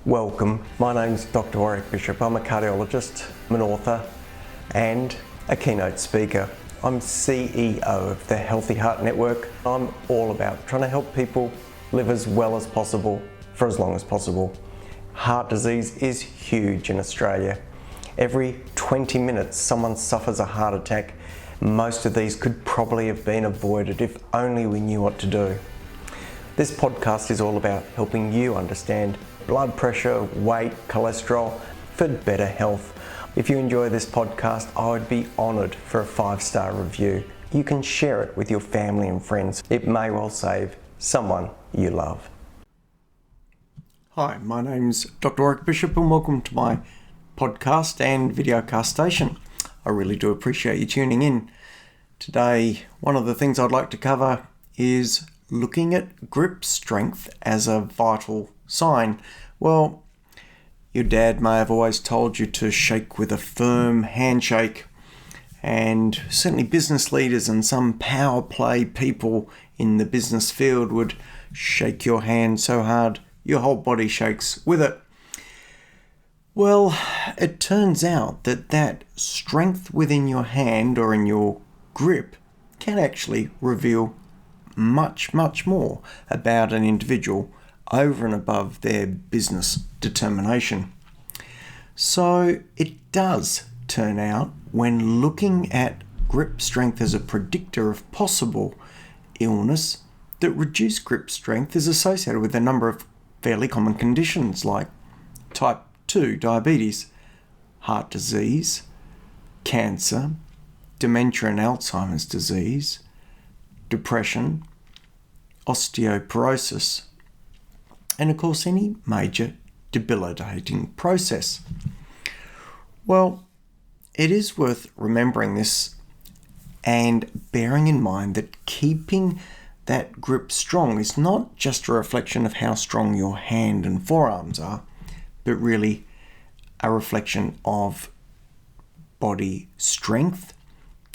Welcome, my name's Doctor Warrick Bishop. I'm a cardiologist, I'm an author and a keynote speaker. I'm CEO of the Healthy Heart Network. I'm all about trying to help people live as well as possible for as long as possible. Heart disease is huge in Australia. Every 20 minutes someone suffers a heart attack. Most of these could probably have been avoided if only we knew what to do. This podcast is all about helping you understand blood pressure, weight, cholesterol for better health. If you enjoy this podcast, I would be honoured for a 5-star review. You can share it with your family and friends. It may well save someone you love. Hi, my name's Dr. Warrick Bishop and welcome to my podcast and videocast station. I really do appreciate you tuning in. Today, one of the things I'd like to cover is looking at grip strength as a vital sign. Well, your dad may have always told you to shake with a firm handshake, and certainly business leaders and some power play people in the business field would shake your hand so hard your whole body shakes with it. Well, it turns out that strength within your hand or in your grip can actually reveal much more about an individual over and above their business determination. So it does turn out, when looking at grip strength as a predictor of possible illness, that reduced grip strength is associated with a number of fairly common conditions like type 2 diabetes, heart disease, cancer, dementia and Alzheimer's disease, depression, osteoporosis, and of course any major debilitating process. Well, it is worth remembering this and bearing in mind that keeping that grip strong is not just a reflection of how strong your hand and forearms are, but really a reflection of body strength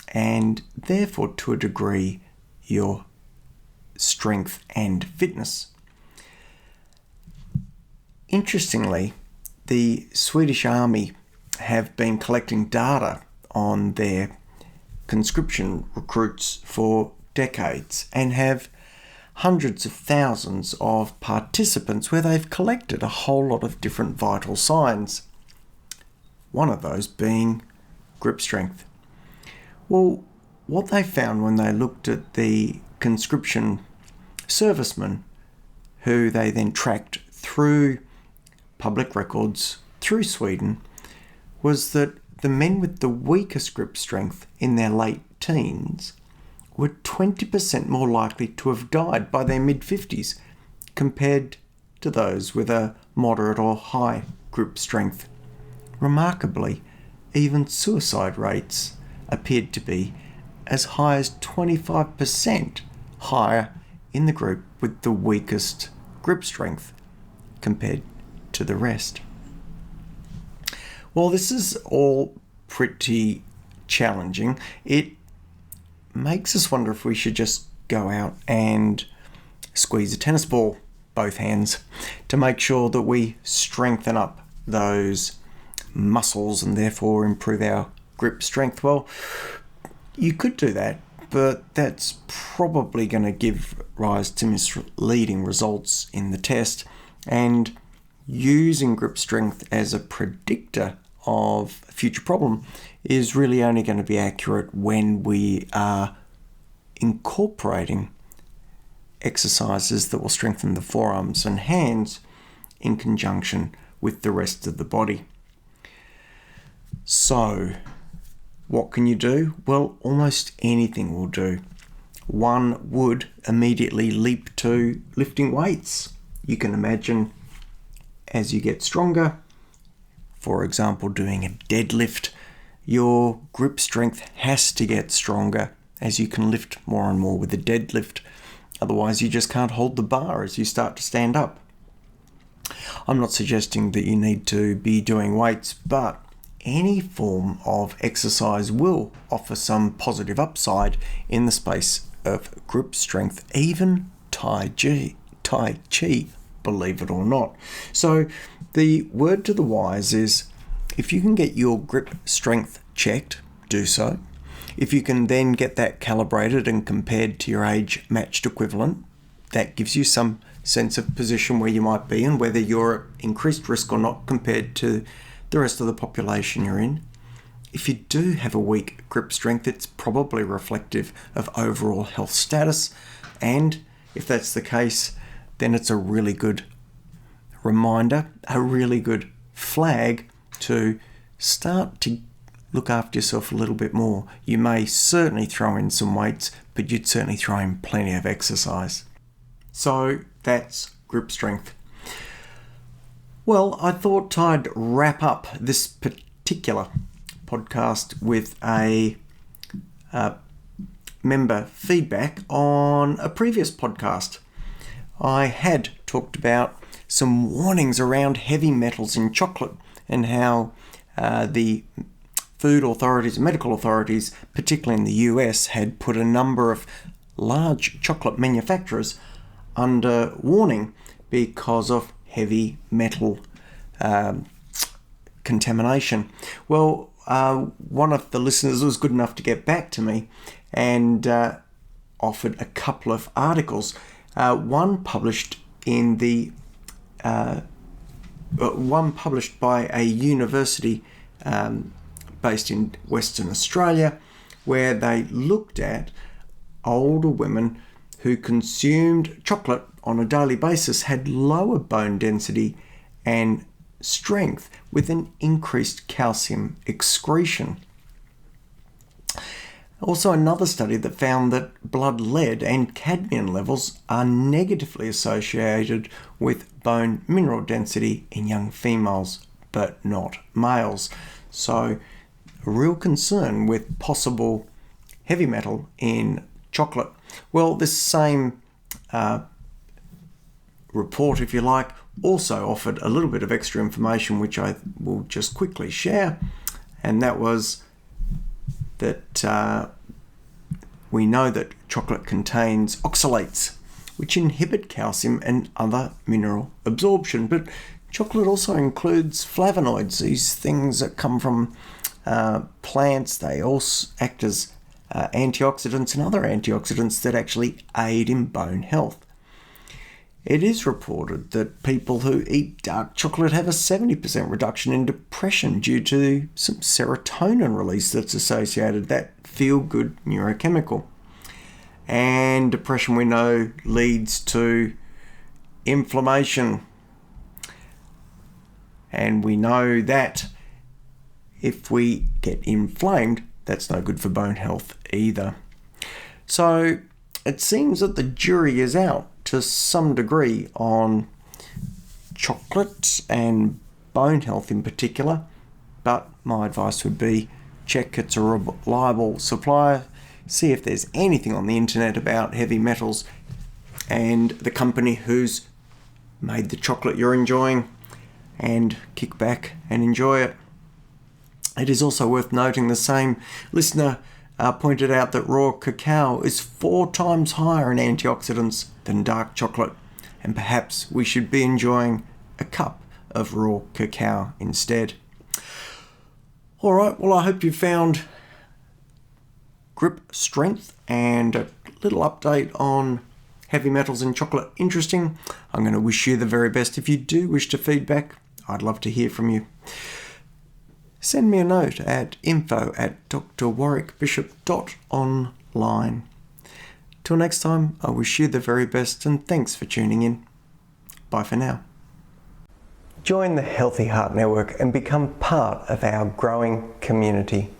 and therefore to a degree your strength and fitness. Interestingly, the Swedish Army have been collecting data on their conscription recruits for decades and have hundreds of thousands of participants where they've collected a whole lot of different vital signs, one of those being grip strength. Well, what they found when they looked at the conscription servicemen, who they then tracked through public records through Sweden, was that the men with the weakest grip strength in their late teens were 20% more likely to have died by their mid-50s compared to those with a moderate or high grip strength. Remarkably, even suicide rates appeared to be as high as 25% higher in the group with the weakest grip strength compared to the rest. Well, this is all pretty challenging. It makes us wonder if we should just go out and squeeze a tennis ball, both hands, to make sure that we strengthen up those muscles and therefore improve our grip strength. Well, you could do that, but that's probably going to give rise to misleading results in the test, and using grip strength as a predictor of a future problem is really only going to be accurate when we are incorporating exercises that will strengthen the forearms and hands in conjunction with the rest of the body. So, what can you do? Well, almost anything will do. One would immediately leap to lifting weights. You can imagine as you get stronger, for example, doing a deadlift, your grip strength has to get stronger as you can lift more and more with the deadlift. Otherwise, you just can't hold the bar as you start to stand up. I'm not suggesting that you need to be doing weights, but any form of exercise will offer some positive upside in the space of grip strength. Even Tai Chi believe it or not. So the word to the wise is, if you can get your grip strength checked, do so. If you can then get that calibrated and compared to your age-matched equivalent, that gives you some sense of position where you might be and whether you're at increased risk or not compared to the rest of the population you're in. If you do have a weak grip strength, it's probably reflective of overall health status, and if that's the case, then it's a really good reminder, a really good flag to start to look after yourself a little bit more. You may certainly throw in some weights, but you'd certainly throw in plenty of exercise. So that's grip strength. Well, I thought I'd wrap up this particular podcast with a member feedback on a previous podcast. I had talked about some warnings around heavy metals in chocolate and how the food authorities, medical authorities, particularly in the US, had put a number of large chocolate manufacturers under warning because of heavy metal contamination. Well, one of the listeners was good enough to get back to me and offered a couple of articles. One published by a university based in Western Australia, where they looked at older women who consumed chocolate on a daily basis had lower bone density and strength with an increased calcium excretion. Also, another study that found that blood lead and cadmium levels are negatively associated with bone mineral density in young females, but not males. So, a real concern with possible heavy metal in chocolate. Well, this same report, if you like, also offered a little bit of extra information, which I will just quickly share, and that was that we know that chocolate contains oxalates, which inhibit calcium and other mineral absorption, but chocolate also includes flavonoids, these things that come from plants. They also act as antioxidants and other antioxidants that actually aid in bone health. It is reported that people who eat dark chocolate have a 70% reduction in depression due to some serotonin release that's associated, that feel-good neurochemical. And depression, we know, leads to inflammation. And we know that if we get inflamed, that's no good for bone health either. So it seems that the jury is out to some degree on chocolate and bone health in particular, but my advice would be check it's a reliable supplier, see if there's anything on the internet about heavy metals and the company who's made the chocolate you're enjoying, and kick back and enjoy it. It is also worth noting the same listener pointed out that raw cacao is 4 times higher in antioxidants than dark chocolate, and perhaps we should be enjoying a cup of raw cacao instead. Alright, well, I hope you found grip strength and a little update on heavy metals in chocolate interesting. I'm going to wish you the very best. If you do wish to feedback, I'd love to hear from you. Send me a note at info@drwarrickbishop.online. Till next time, I wish you the very best and thanks for tuning in. Bye for now. Join the Healthy Heart Network and become part of our growing community.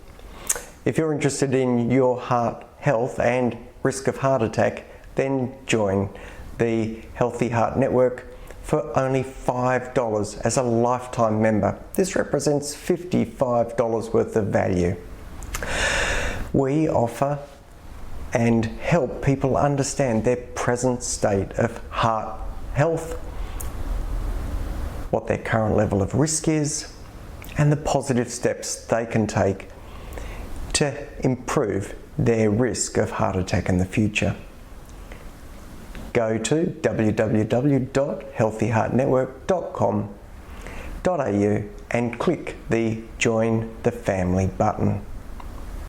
If you're interested in your heart health and risk of heart attack, then join the Healthy Heart Network for only $5 as a lifetime member. This represents $55 worth of value. We offer and help people understand their present state of heart health, what their current level of risk is, and the positive steps they can take to improve their risk of heart attack in the future. go to www.healthyheartnetwork.com.au and click the Join the Family button.